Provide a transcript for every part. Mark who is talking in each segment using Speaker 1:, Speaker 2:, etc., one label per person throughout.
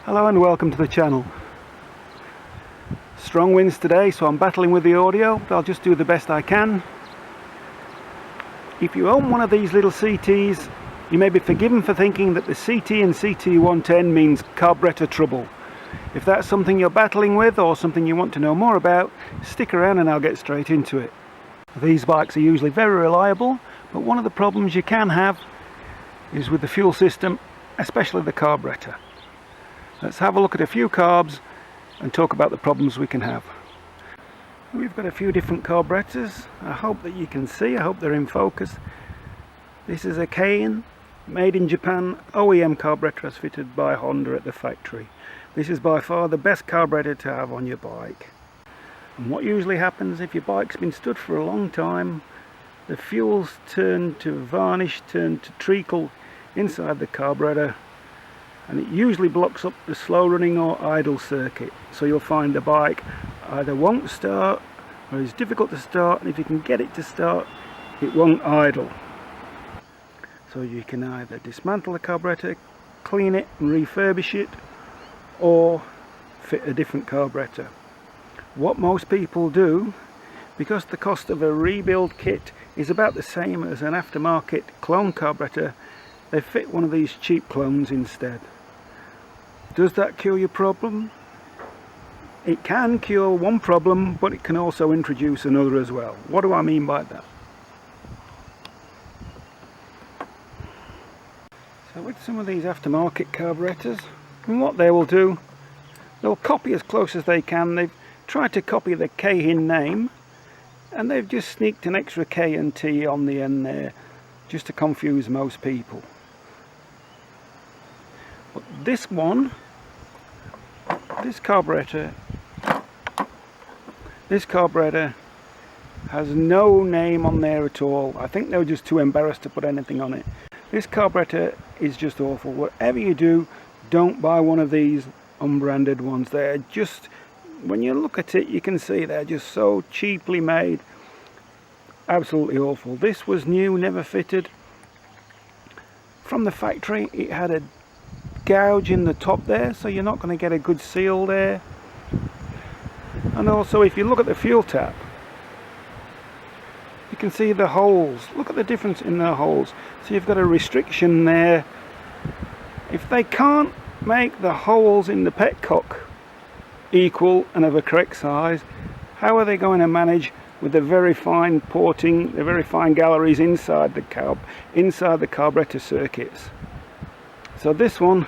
Speaker 1: Hello and welcome to the channel. Strong winds today, so I'm battling with the audio, but I'll just do the best I can. If you own one of these little CTs, you may be forgiven for thinking that the CT in CT110 means carburetor trouble. If that's something you're battling with or something you want to know more about, stick around and I'll get straight into it. These bikes are usually very reliable, but one of the problems you can have is with the fuel system, especially the carburetor. Let's have a look at a few carbs and talk about the problems we can have. We've got a few different carburetors. I hope that you can see, I hope they're in focus. This is a Keihin, made in Japan, OEM carburetor as fitted by Honda at the factory. This is by far the best carburetor to have on your bike. And what usually happens if your bike's been stood for a long time, the fuels turn to varnish, turn to treacle inside the carburetor, and it usually blocks up the slow running or idle circuit, so you'll find the bike either won't start or is difficult to start, and if you can get it to start it won't idle. So you can either dismantle the carburetor, clean it and refurbish it, or fit a different carburetor. What most people do, because the cost of a rebuild kit is about the same as an aftermarket clone carburetor, they fit one of these cheap clones instead. Does that cure your problem? It can cure one problem, but it can also introduce another as well. What do I mean by that? So with some of these aftermarket carburetors, and what they will do, they'll copy as close as they can. They've tried to copy the Keihin name, and they've just sneaked an extra K and T on the end there, just to confuse most people. But this carburetor has no name on there at all. I think they were just too embarrassed to put anything on it. This carburetor is just awful. Whatever you do, don't buy one of these unbranded ones. They're just, when you look at it, you can see they're just so cheaply made. Absolutely awful. This was new, never fitted. From the factory, it had a gouge in the top there, so you're not going to get a good seal there. And also, if you look at the fuel tap, you can see the holes. Look at the difference in the holes. So you've got a restriction there. If they can't make the holes in the petcock equal and of a correct size, how are they going to manage with the very fine porting, the very fine galleries inside the carburetor circuits? So this one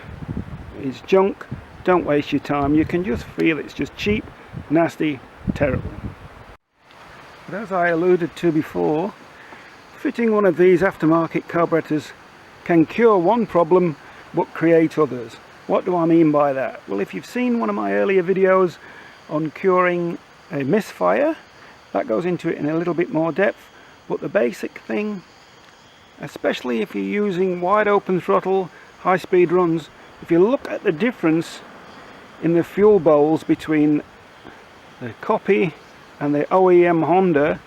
Speaker 1: is junk. Don't waste your time. You can just feel it's just cheap, nasty, terrible. But as I alluded to before, fitting one of these aftermarket carburetors can cure one problem but create others. What do I mean by that? Well, if you've seen one of my earlier videos on curing a misfire, that goes into it in a little bit more depth. But the basic thing, especially if you're using wide open throttle, high speed runs, if you look at the difference in the fuel bowls between the copy and the OEM Honda,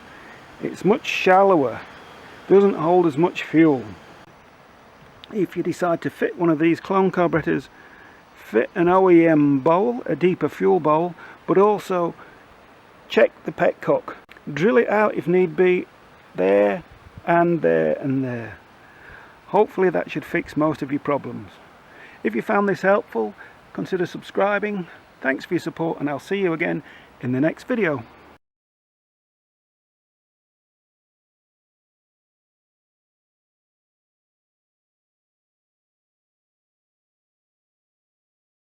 Speaker 1: it's much shallower, doesn't hold as much fuel. If you decide to fit one of these clone carburetors, fit an OEM bowl, a deeper fuel bowl, but also check the petcock, drill it out if need be, there and there and there. Hopefully that should fix most of your problems. If you found this helpful, consider subscribing. Thanks for your support, and I'll see you again in the next video.